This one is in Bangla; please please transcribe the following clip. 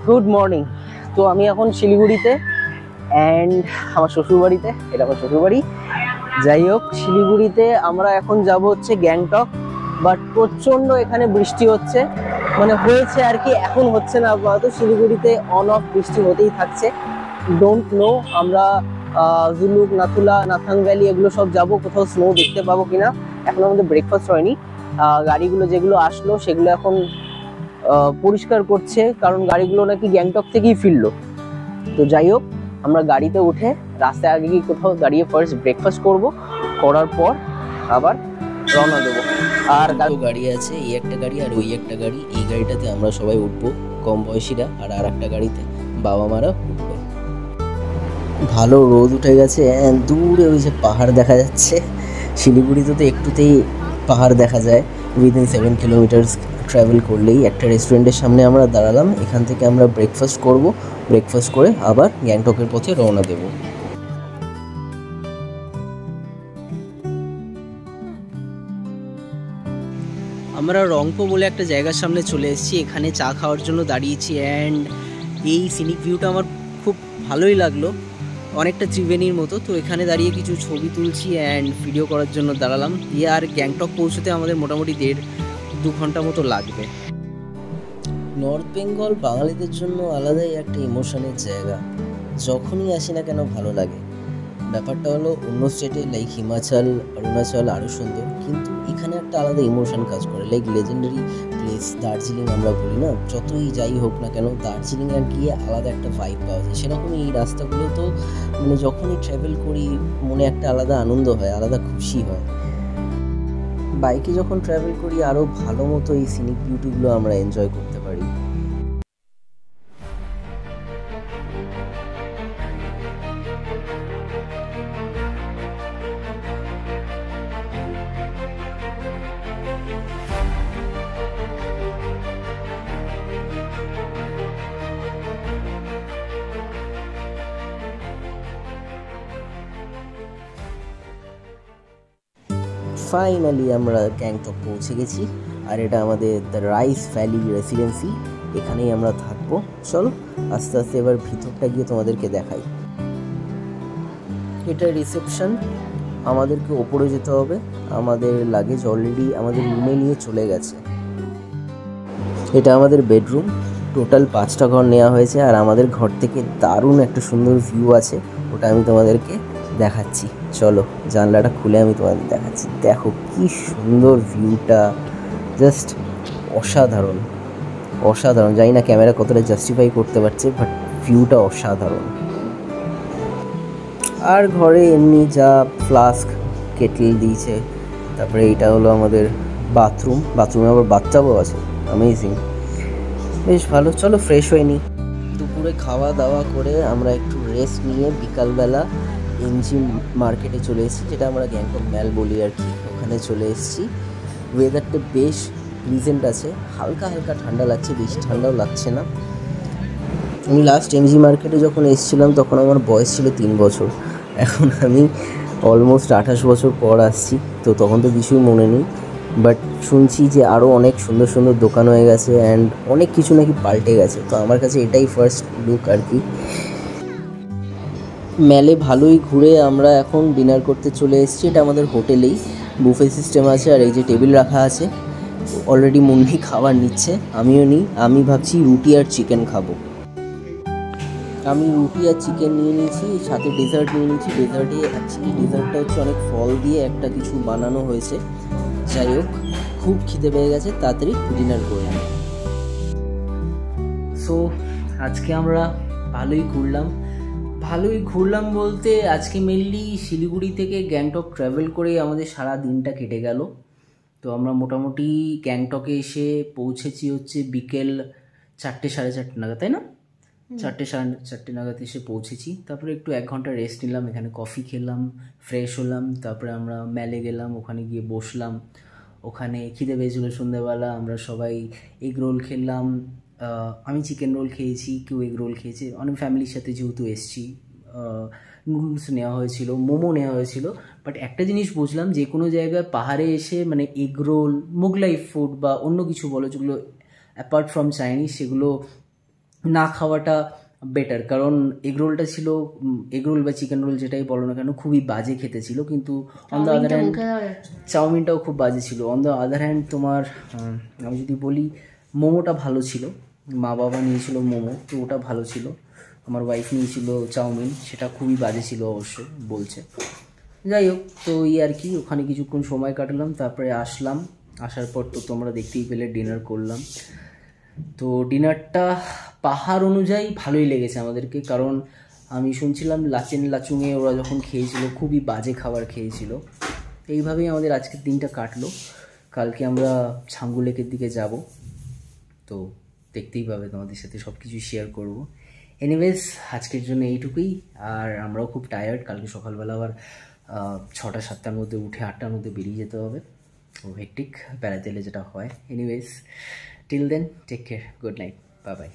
Good morning. তো আমি এখন শিলিগুড়িতে অ্যান্ড আমার শ্বশুরবাড়িতে, এটা আমার শ্বশুরবাড়ি। যাই হোক, শিলিগুড়িতে আমরা এখন যাব হচ্ছে গ্যাংটক, বাট প্রচণ্ড এখানে বৃষ্টি হচ্ছে, মানে হয়েছে আর কি, এখন হচ্ছে না আপাতত। শিলিগুড়িতে অন অফ বৃষ্টি হতেই থাকছে। ডোন্ট নো আমরা জুলুক, নাথুলা, নাথাং ভ্যালি এগুলো সব যাব, কোথাও স্নো দেখতে পাবো কিনা। এখন আমাদের ব্রেকফাস্ট হয়নি, গাড়িগুলো যেগুলো আসলো সেগুলো এখন পরিষ্কার করছে, কারণ গাড়িগুলো নাকি গ্যাংটক থেকেই ফিরলো। তো যাই হোক, আমরা গাড়িতে উঠে রাস্তায় আগে গিয়ে কোথাও দাঁড়িয়ে ফার্স্ট ব্রেকফাস্ট করব, করার পর আবার রওনা দেবো। আর গাড়ি আছে, এই একটা গাড়ি আর ওই একটা গাড়ি। এই গাড়িটাতে আমরা সবাই উঠবো, কম বয়সীরা, আর একটা গাড়িতে বাবা মারা উঠবে। ভালো রোদ উঠে গেছে, দূরে ওই যে পাহাড় দেখা যাচ্ছে। শিলিগুড়িতে তো একটুতেই পাহাড় দেখা যায়। উইদিন 7 কিলোমিটার্স ট্রাভেল করলেই একটা রেস্টুরেন্টের সামনে আমরা দাঁড়ালাম। এখান থেকে আমরা ব্রেকফাস্ট করব, ব্রেকফাস্ট করে আবার গ্যাংটকের পথে রওনা দেব। আমরা রংপো বলে একটা জায়গার সামনে চলে এসেছি, এখানে চা খাওয়ার জন্য দাঁড়িয়েছি। অ্যান্ড এই সিনিক ভিউটা আমার খুব ভালোই লাগলো, অনেকটা ত্রিবেণীর মতো। তো এখানে দাঁড়িয়ে কিছু ছবি তুলছি অ্যান্ড ভিডিও করার জন্য দাঁড়ালাম। দিয়ে আর গ্যাংটক পৌঁছতে আমাদের মোটামুটি 1.5-2 ঘন্টা মতো লাগবে। নর্থ বেঙ্গল বাঙালিদের জন্য আলাদাই একটা ইমোশনের জায়গা। যখনই আসি না কেন ভালো লাগে। ব্যাপারটা হলো অন্য স্টেটে লাইক হিমাচল, অরুণাচল আরও সুন্দর, কিন্তু এখানে একটা আলাদা ইমোশন কাজ করে। লাইক লেজেন্ডারি প্লেস দার্জিলিং আমরা বলি না, যতই যাই হোক না কেন দার্জিলিং আর গিয়ে আলাদা একটা ভাইব পাওয়া যায়। সেরকমই এই রাস্তাগুলো তো মানে যখনই ট্রাভেল করি মনে একটা আলাদা আনন্দ হয়, আলাদা খুশি হয়। বাইকে যখন ট্রাভেল করি আরও ভালো মতো এই সিনিক বিউটিগুলো আমরা এনজয় করতে পারি। ফাইনালি আমরা গ্যাংটক পৌঁছে গেছি, আর এটা আমাদের দ্য রাইস ভ্যালি রেসিডেন্সি, এখানেই আমরা থাকবো। চলো আস্তে আস্তে এবার ভিতরটা গিয়ে তোমাদেরকে দেখাই। এটা রিসেপশন, আমাদেরকে ওপরে যেতে হবে। আমাদের লাগেজ অলরেডি আমাদের রুমে নিয়ে চলে গেছে। এটা আমাদের বেডরুম, টোটাল 5টা ঘর নেওয়া হয়েছে, আর আমাদের ঘর থেকে দারুণ একটা সুন্দর ভিউ আছে, ওটা আমি তোমাদেরকে দেখাচ্ছি। চলো জানলাটা খুলে আমি তোমাদের দেখাচ্ছি। দেখো কি সুন্দর ভিউটা, জাস্ট অসাধারণ অসাধারণ। জানি না ক্যামেরা কতটা জাস্টিফাই করতে পারছে, বাট ভিউটা অসাধারণ। আর ঘরে এমনি যা ফ্লাস্ক, কেটল দিয়েছে। তারপরে এইটা হলো আমাদের বাথরুম, বাথরুমে আবার বাথটাবও আছে, অ্যামেজিং, বেশ ভালো। চলো ফ্রেশ হয়ে নিই। দুপুরে খাওয়া দাওয়া করে আমরা একটু রেস্ট নিয়ে বিকালবেলা এমজি মার্কেটে চলে এসেছি, যেটা আমরা গ্যাংটক ম্যাল বলি আর কি, ওখানে চলে এসেছি। ওয়েদারটা বেশ প্লিজেন্ট আছে, হালকা হালকা ঠান্ডা লাগছে, বেশি ঠান্ডাও লাগছে না। আমি লাস্ট এমজি মার্কেটে যখন এসেছিলাম তখন আমার বয়স ছিল 3 বছর, এখন আমি অলমোস্ট 28 বছর পর আসছি, তো তখন তো কিছুই মনে নেই। বাট শুনছি যে আরও অনেক সুন্দর সুন্দর দোকান হয়ে গেছে অ্যান্ড অনেক কিছু নাকি পাল্টে গেছে, তো আমার কাছে এটাই ফার্স্ট লুক আর কি। ম্যালে ভালোই ঘুরে আমরা এখন ডিনার করতে চলে এসেছি। এটা আমাদের হোটেলেই বুফে সিস্টেম আছে, আর এই যে টেবিল রাখা আছে, অলরেডি মুন্নি খাবার নিচ্ছে, আমিও নিই। আমি ভাবছি রুটি আর চিকেন খাবো। আমি রুটি আর চিকেন নিয়ে নিয়েছি, সাথে ডেজার্ট নিয়ে নিয়েছি। ডেজার্টে অ্যাকচুয়ালি ডেজার্টটা হচ্ছে অনেক ফল দিয়ে একটা কিছু বানানো হয়েছে। যাই হোক, খুব খিদে পেয়ে গেছে, তাড়াতাড়ি ডিনার করে নিই। সো আজকে আমরা ভালোই ঘুরলাম বলতে আজকে মেনলি শিলিগুড়ি থেকে গ্যাংটক ট্রাভেল করে আমাদের সারা দিনটা কেটে গেল। তো আমরা মোটামুটি গ্যাংটকে এসে পৌঁছেছি হচ্ছে বিকেল 4-4:30 নাগাদ, তাই না? 4-4:30 নাগাদ এসে পৌঁছেছি। তারপরে একটু 1 ঘন্টা রেস্ট নিলাম, এখানে কফি খেলাম, ফ্রেশ হলাম। তারপরে আমরা ম্যালে গেলাম, ওখানে গিয়ে বসলাম। ওখানে খিদে পেয়েছিল সন্ধ্যেবেলা, আমরা সবাই এগ রোল খেলাম। আমি চিকেন রোল খেয়েছি, কেউ এগ রোল খেয়েছে। অনেক ফ্যামিলির সাথে যেহেতু এসেছি, নুডলস নেওয়া হয়েছিল, মোমো নেওয়া হয়েছিল। বাট একটা জিনিস বুঝলাম, যে কোনো জায়গায় পাহাড়ে এসে মানে এগ রোল, মোগলাই ফুড বা অন্য কিছু বলো, যেগুলো অ্যাপার্ট ফ্রম চাইনিজ, সেগুলো না খাওয়াটা বেটার, কারণ এগরোলটা ছিল, এগরোল বা চিকেন রোল যেটাই বলো না কেন, খুবই বাজে খেতে ছিল। কিন্তু অন দ্য আদার হ্যান্ড চাউমিনটাও খুব বাজে ছিল। অন দ্য আদার হ্যান্ড তোমার আমি যদি বলি মোমোটা ভালো ছিল, মা বাবা নিয়েছিল মোমো, তো ওটা ভালো ছিল। আমার ওয়াইফ নিয়েছিল চাউমিন, সেটা খুবই বাজে ছিল অবশ্য বলছে। যাই হোক, তো আর কি, ওখানে কিছুক্ষণ সময় কাটালাম, তারপরে আসলাম। আসার পর তো তোমরা দেখতেই পেলে ডিনার করলাম। তো ডিনারটা পাহাড় অনুযায়ী ভালোই লেগেছে আমাদেরকে, কারণ আমি শুনছিলাম লাচেন লাচুংয়ে ওরা যখন খেয়েছিল খুবই বাজে খাবার খেয়েছিল। এইভাবেই আমাদের আজকের দিনটা কাটলো। কালকে আমরা ছাঙ্গু লেকের দিকে যাব, তো দেখতেই পাবে, তোমাদের সাথে সব কিছু শেয়ার করবো। এনিওয়েজ, আজকের জন্য এইটুকুই। আর আমরাও খুব টায়ার্ড, কালকে সকালবেলা আবার 6টা-7টার মধ্যে উঠে 8টার মধ্যে বেরিয়ে যেতে হবে। ও হেকটিক বেড়াতে এলে যেটা হয়। Anyways, till then take care, good night, bye by.